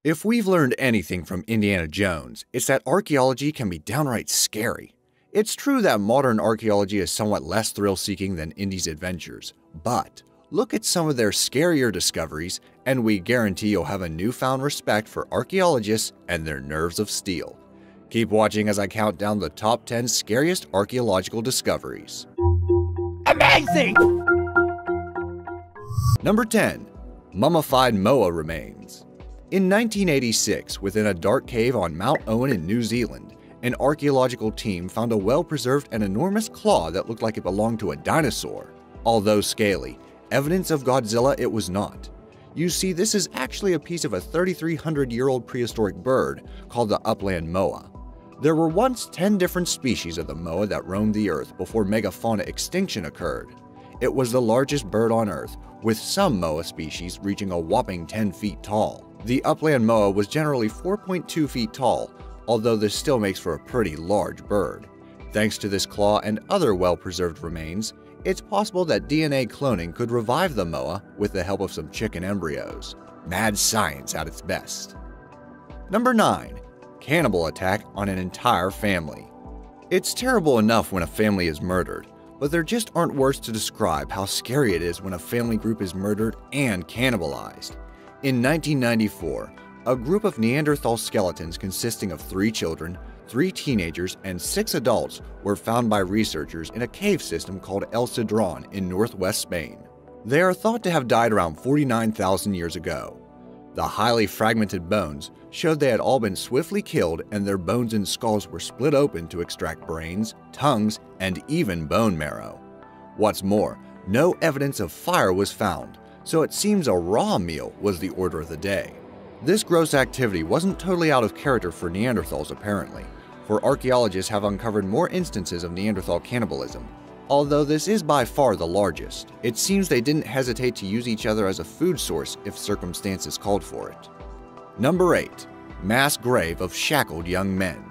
If we've learned anything from Indiana Jones, it's that archaeology can be downright scary. It's true that modern archaeology is somewhat less thrill-seeking than Indy's adventures, but look at some of their scarier discoveries, and we guarantee you'll have a newfound respect for archaeologists and their nerves of steel. Keep watching as I count down the top 10 scariest archaeological discoveries. Amazing! Number 10. Mummified Moa Remains. In 1986, within a dark cave on Mount Owen in New Zealand, an archaeological team found a well-preserved and enormous claw that looked like it belonged to a dinosaur. Although scaly, evidence of Godzilla it was not. You see, this is actually a piece of a 3,300-year-old prehistoric bird called the upland moa. There were once 10 different species of the moa that roamed the earth before megafauna extinction occurred. It was the largest bird on Earth, with some moa species reaching a whopping 10 feet tall. The upland moa was generally 4.2 feet tall, although this still makes for a pretty large bird. Thanks to this claw and other well-preserved remains, it's possible that DNA cloning could revive the moa with the help of some chicken embryos. Mad science at its best. Number 9. Cannibal attack on an entire family. It's terrible enough when a family is murdered, but there just aren't words to describe how scary it is when a family group is murdered and cannibalized. In 1994, a group of Neanderthal skeletons consisting of 3 children, 3 teenagers, and 6 adults were found by researchers in a cave system called El Cedrón in northwest Spain. They are thought to have died around 49,000 years ago. The highly fragmented bones showed they had all been swiftly killed, and their bones and skulls were split open to extract brains, tongues, and even bone marrow. What's more, no evidence of fire was found, so it seems a raw meal was the order of the day. This gross activity wasn't totally out of character for Neanderthals apparently, for archaeologists have uncovered more instances of Neanderthal cannibalism. Although this is by far the largest, it seems they didn't hesitate to use each other as a food source if circumstances called for it. Number 8. Mass grave of shackled young men.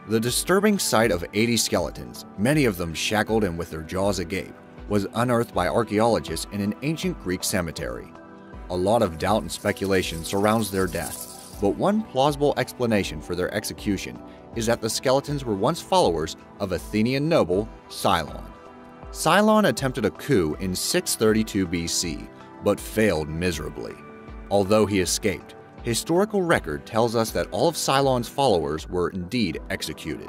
The disturbing sight of 80 skeletons, many of them shackled and with their jaws agape, was unearthed by archaeologists in an ancient Greek cemetery. A lot of doubt and speculation surrounds their death, but one plausible explanation for their execution is that the skeletons were once followers of Athenian noble Cylon. Cylon attempted a coup in 632 BC, but failed miserably. Although he escaped, historical record tells us that all of Cylon's followers were indeed executed.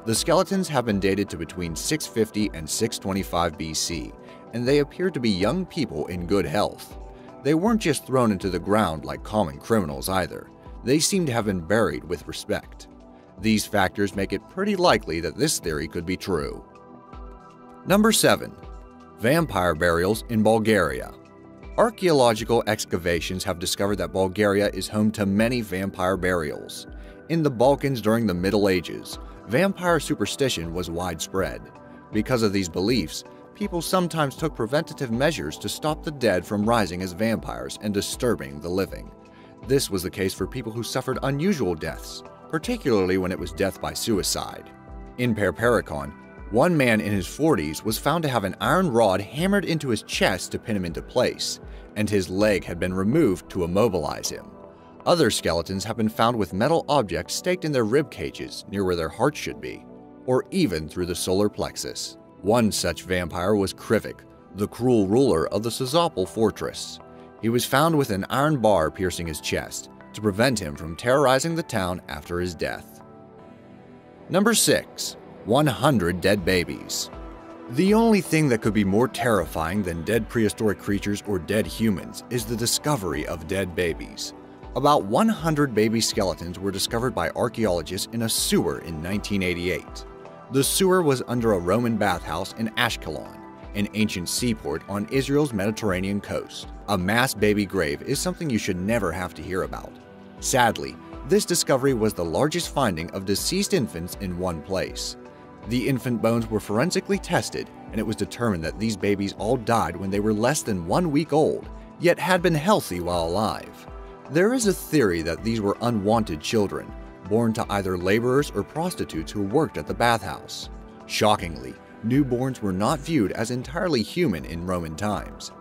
The skeletons have been dated to between 650 and 625 BC, and they appear to be young people in good health. They weren't just thrown into the ground like common criminals either. They seem to have been buried with respect. These factors make it pretty likely that this theory could be true. Number 7. Vampire burials in Bulgaria. Archaeological excavations have discovered that Bulgaria is home to many vampire burials. In the Balkans during the Middle Ages, vampire superstition was widespread. Because of these beliefs, people sometimes took preventative measures to stop the dead from rising as vampires and disturbing the living. This was the case for people who suffered unusual deaths, particularly when it was death by suicide. In Perperikon, one man in his 40s was found to have an iron rod hammered into his chest to pin him into place, and his leg had been removed to immobilize him. Other skeletons have been found with metal objects staked in their rib cages near where their hearts should be, or even through the solar plexus. One such vampire was Krivik, the cruel ruler of the Sozopol fortress. He was found with an iron bar piercing his chest to prevent him from terrorizing the town after his death. Number 6. 100 dead babies. The only thing that could be more terrifying than dead prehistoric creatures or dead humans is the discovery of dead babies. About 100 baby skeletons were discovered by archaeologists in a sewer in 1988. The sewer was under a Roman bathhouse in Ashkelon, an ancient seaport on Israel's Mediterranean coast. A mass baby grave is something you should never have to hear about. Sadly, this discovery was the largest finding of deceased infants in one place. The infant bones were forensically tested, and it was determined that these babies all died when they were less than 1 week old, yet had been healthy while alive. There is a theory that these were unwanted children, born to either laborers or prostitutes who worked at the bathhouse. Shockingly, newborns were not viewed as entirely human in Roman times.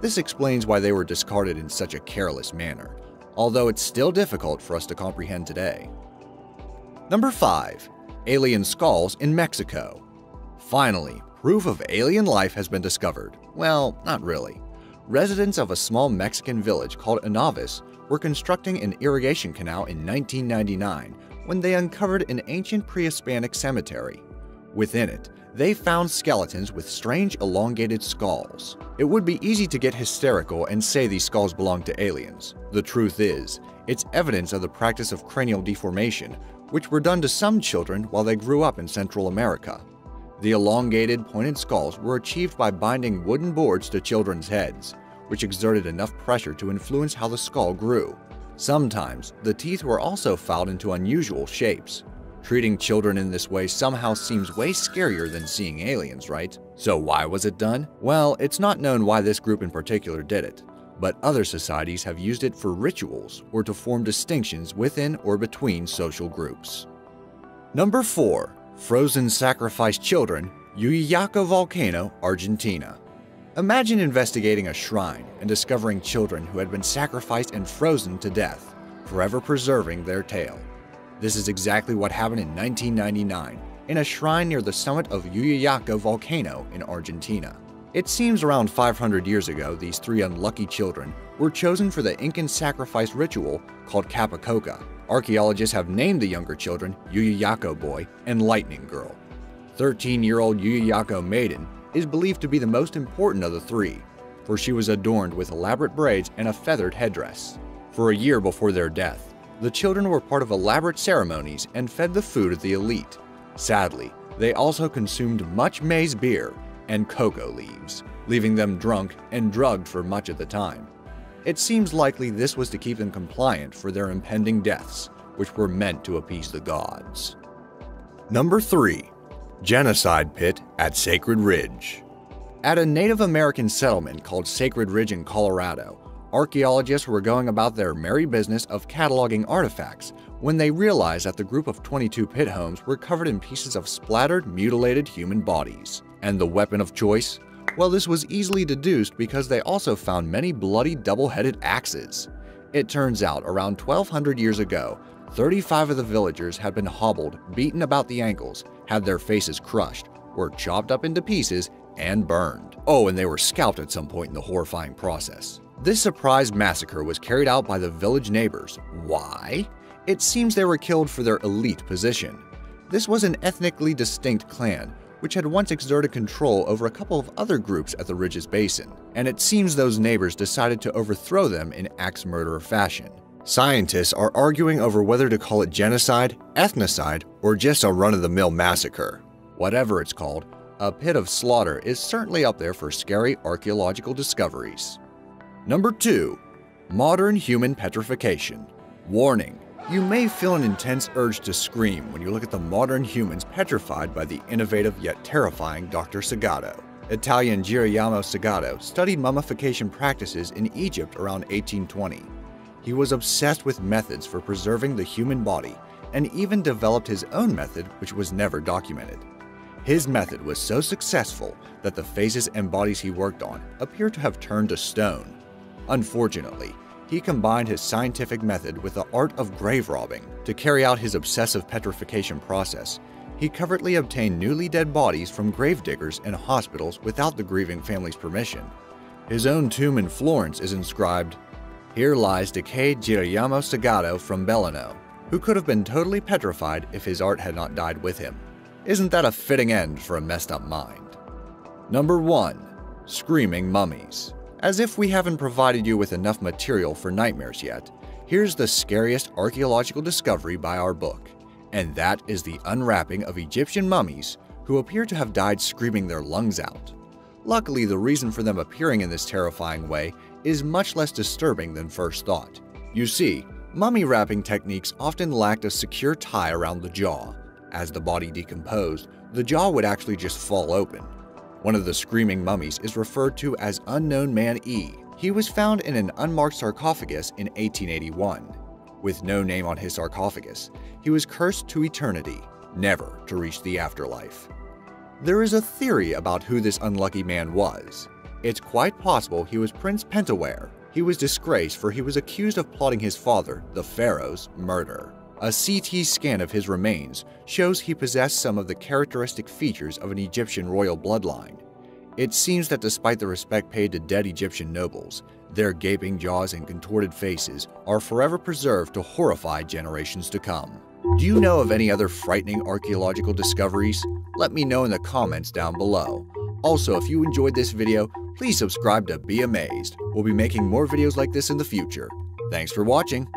This explains why they were discarded in such a careless manner. although it's still difficult for us to comprehend today. Number 5. Alien skulls in Mexico. Finally, proof of alien life has been discovered. Well, not really. Residents of a small Mexican village called Anavis were constructing an irrigation canal in 1999 when they uncovered an ancient pre-Hispanic cemetery. Within it, they found skeletons with strange elongated skulls. It would be easy to get hysterical and say these skulls belong to aliens. The truth is, it's evidence of the practice of cranial deformation, which were done to some children while they grew up in Central America. The elongated, pointed skulls were achieved by binding wooden boards to children's heads, which exerted enough pressure to influence how the skull grew. Sometimes, the teeth were also filed into unusual shapes. Treating children in this way somehow seems way scarier than seeing aliens, right? So why was it done? Well, it's not known why this group in particular did it, but other societies have used it for rituals or to form distinctions within or between social groups. Number 4. Frozen sacrifice children, Archaeological volcano, Argentina. Imagine investigating a shrine and discovering children who had been sacrificed and frozen to death, forever preserving their tale. This is exactly what happened in 1999 in a shrine near the summit of Archaeological volcano in Argentina. It seems around 500 years ago these 3 unlucky children were chosen for the Incan sacrifice ritual called Capacoca. Archaeologists have named the younger children Archaeological Boy and Lightning Girl. 13-year-old Archaeological Maiden is believed to be the most important of the 3, for she was adorned with elaborate braids and a feathered headdress. For a year before their death, the children were part of elaborate ceremonies and fed the food of the elite. Sadly, they also consumed much maize beer and cocoa leaves, leaving them drunk and drugged for much of the time. It seems likely this was to keep them compliant for their impending deaths, which were meant to appease the gods. Number 3. Genocide Pit at Sacred Ridge. At a Native American settlement called Sacred Ridge in Colorado, archaeologists were going about their merry business of cataloging artifacts when they realized that the group of 22 pit homes were covered in pieces of splattered, mutilated human bodies. And the weapon of choice? Well, this was easily deduced because they also found many bloody double-headed axes. It turns out around 1200 years ago, 35 of the villagers had been hobbled, beaten about the ankles, had their faces crushed, were chopped up into pieces, and burned. Oh, and they were scalped at some point in the horrifying process. This surprise massacre was carried out by the village neighbors. Why? It seems they were killed for their elite position. This was an ethnically distinct clan, which had once exerted control over a couple of other groups at the ridge's basin, and it seems those neighbors decided to overthrow them in axe murderer fashion. Scientists are arguing over whether to call it genocide, ethnocide, or just a run-of-the-mill massacre. Whatever it's called, a pit of slaughter is certainly up there for scary archaeological discoveries. Number 2. Modern human petrification. Warning: you may feel an intense urge to scream when you look at the modern humans petrified by the innovative yet terrifying Dr. Sagato. Italian Girolamo Sagato studied mummification practices in Egypt around 1820. He was obsessed with methods for preserving the human body and even developed his own method, which was never documented. His method was so successful that the faces and bodies he worked on appear to have turned to stone. Unfortunately, he combined his scientific method with the art of grave robbing. To carry out his obsessive petrification process, he covertly obtained newly dead bodies from gravediggers and hospitals without the grieving family's permission. His own tomb in Florence is inscribed, "Here lies decayed Girolamo Sagato from Belluno, who could have been totally petrified if his art had not died with him." Isn't that a fitting end for a messed up mind? Number 1. Screaming mummies. As if we haven't provided you with enough material for nightmares yet, here's the scariest archaeological discovery by our book, and that is the unwrapping of Egyptian mummies who appear to have died screaming their lungs out. Luckily, the reason for them appearing in this terrifying way is much less disturbing than first thought. You see, mummy wrapping techniques often lacked a secure tie around the jaw. As the body decomposed, the jaw would actually just fall open. One of the screaming mummies is referred to as Unknown Man E. He was found in an unmarked sarcophagus in 1881. With no name on his sarcophagus, he was cursed to eternity, never to reach the afterlife. There is a theory about who this unlucky man was. It's quite possible he was Prince Pentawere, He was disgraced for he was accused of plotting his father, the pharaoh's, murder. A CT scan of his remains shows he possessed some of the characteristic features of an Egyptian royal bloodline. It seems that despite the respect paid to dead Egyptian nobles, their gaping jaws and contorted faces are forever preserved to horrify generations to come. Do you know of any other frightening archaeological discoveries? Let me know in the comments down below. Also, if you enjoyed this video, please subscribe to Be Amazed. We'll be making more videos like this in the future. Thanks for watching.